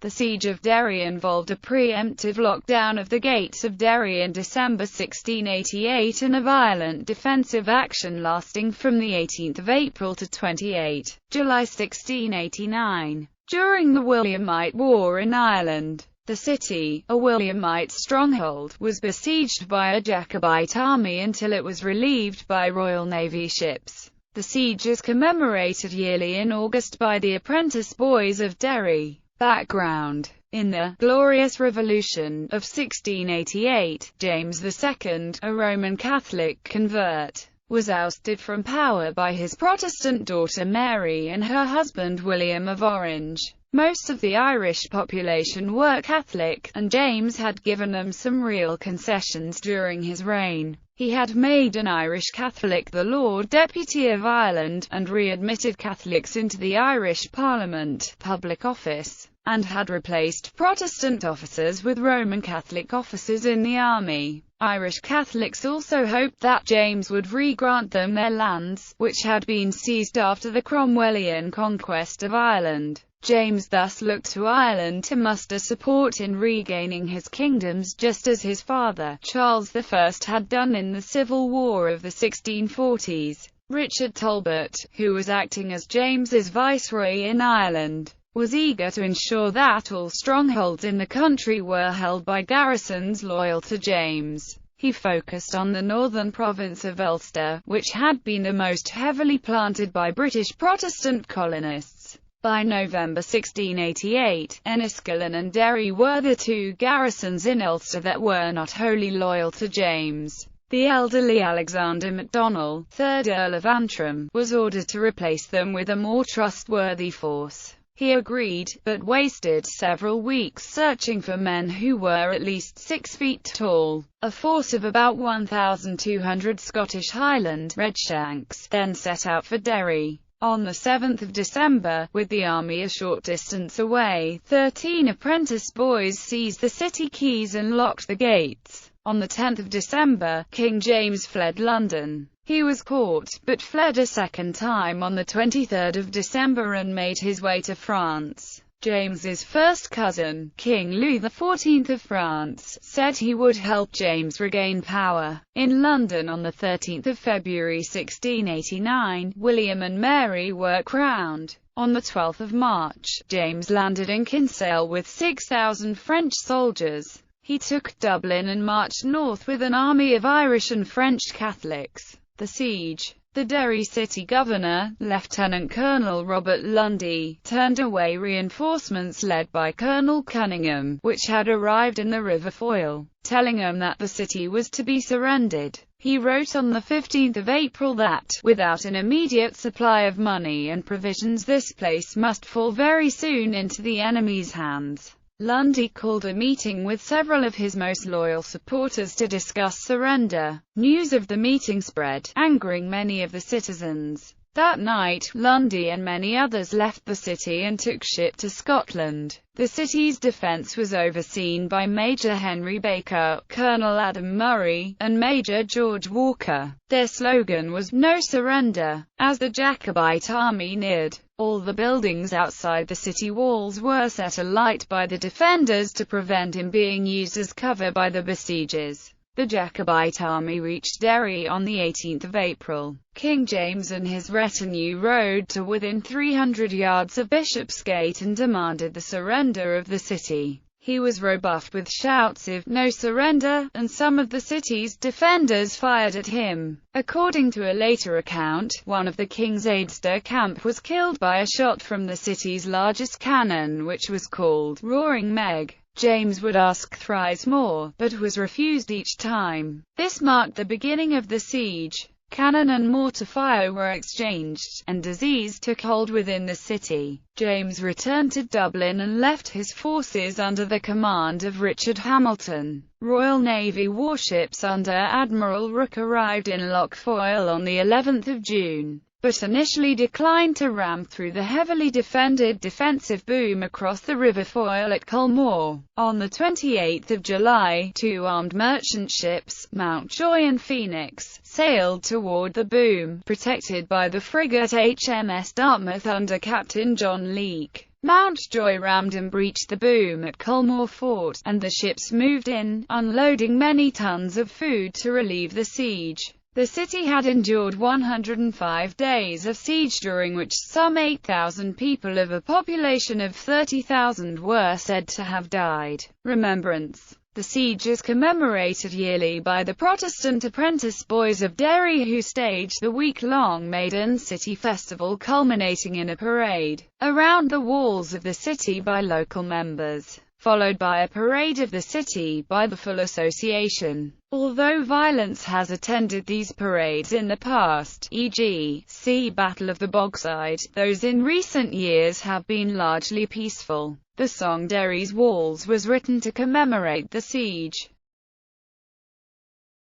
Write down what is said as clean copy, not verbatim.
The Siege of Derry involved a pre-emptive lockdown of the gates of Derry in December 1688 and a violent defensive action lasting from the 18th of April to 28 July 1689. During the Williamite War in Ireland, the city, a Williamite stronghold, was besieged by a Jacobite army until it was relieved by Royal Navy ships. The siege is commemorated yearly in August by the apprentice boys of Derry. Background: in the Glorious Revolution of 1688, James II, a Roman Catholic convert, was ousted from power by his Protestant daughter Mary and her husband William of Orange. Most of the Irish population were Catholic, and James had given them some real concessions during his reign. He had made an Irish Catholic the Lord Deputy of Ireland, and readmitted Catholics into the Irish Parliament, public office, and had replaced Protestant officers with Roman Catholic officers in the army. Irish Catholics also hoped that James would re-grant them their lands, which had been seized after the Cromwellian conquest of Ireland. James thus looked to Ireland to muster support in regaining his kingdoms, just as his father, Charles I, had done in the Civil War of the 1640s. Richard Talbot, who was acting as James's viceroy in Ireland, was eager to ensure that all strongholds in the country were held by garrisons loyal to James. He focused on the northern province of Ulster, which had been the most heavily planted by British Protestant colonists. By November 1688, Enniskillen and Derry were the two garrisons in Ulster that were not wholly loyal to James. The elderly Alexander MacDonald, 3rd Earl of Antrim, was ordered to replace them with a more trustworthy force. He agreed, but wasted several weeks searching for men who were at least 6 feet tall. A force of about 1,200 Scottish Highland Redshanks then set out for Derry. On the 7th of December, with the army a short distance away, 13 apprentice boys seized the city keys and locked the gates. On the 10th of December, King James fled London. He was caught, but fled a second time on the 23rd of December and made his way to France. James's first cousin, King Louis XIV of France, said he would help James regain power. In London on the 13th of February 1689, William and Mary were crowned. On the 12th of March, James landed in Kinsale with 6,000 French soldiers. He took Dublin and marched north with an army of Irish and French Catholics. The siege. The Derry city governor, Lieutenant Colonel Robert Lundy, turned away reinforcements led by Colonel Cunningham, which had arrived in the River Foyle, telling him that the city was to be surrendered. He wrote on the 15th of April that, without an immediate supply of money and provisions, this place must fall very soon into the enemy's hands. Lundy called a meeting with several of his most loyal supporters to discuss surrender. News of the meeting spread, angering many of the citizens. That night, Lundy and many others left the city and took ship to Scotland. The city's defence was overseen by Major Henry Baker, Colonel Adam Murray, and Major George Walker. Their slogan was, "No surrender." As the Jacobite army neared, all the buildings outside the city walls were set alight by the defenders to prevent him being used as cover by the besiegers. The Jacobite army reached Derry on the 18th of April. King James and his retinue rode to within 300 yards of Bishopsgate and demanded the surrender of the city. He was rebuffed with shouts of "No surrender," and some of the city's defenders fired at him. According to a later account, one of the king's aides de camp was killed by a shot from the city's largest cannon, which was called Roaring Meg. James would ask thrice more, but was refused each time. This marked the beginning of the siege. Cannon and mortar fire were exchanged, and disease took hold within the city. James returned to Dublin and left his forces under the command of Richard Hamilton. Royal Navy warships under Admiral Rooke arrived in Lough Foyle on the 11th of June. but initially declined to ram through the heavily defended defensive boom across the River Foyle at Culmore. On the 28th of July, two armed merchant ships, Mountjoy and Phoenix, sailed toward the boom, protected by the frigate HMS Dartmouth under Captain John Leake. Mountjoy rammed and breached the boom at Culmore Fort, and the ships moved in, unloading many tons of food to relieve the siege. The city had endured 105 days of siege, during which some 8,000 people of a population of 30,000 were said to have died. Remembrance. The siege is commemorated yearly by the Protestant apprentice boys of Derry, who stage the week-long Maiden City Festival, culminating in a parade around the walls of the city by local members, followed by a parade of the city by the full association. Although violence has attended these parades in the past, e.g., see Battle of the Bogside, those in recent years have been largely peaceful. The song "Derry's Walls" was written to commemorate the siege.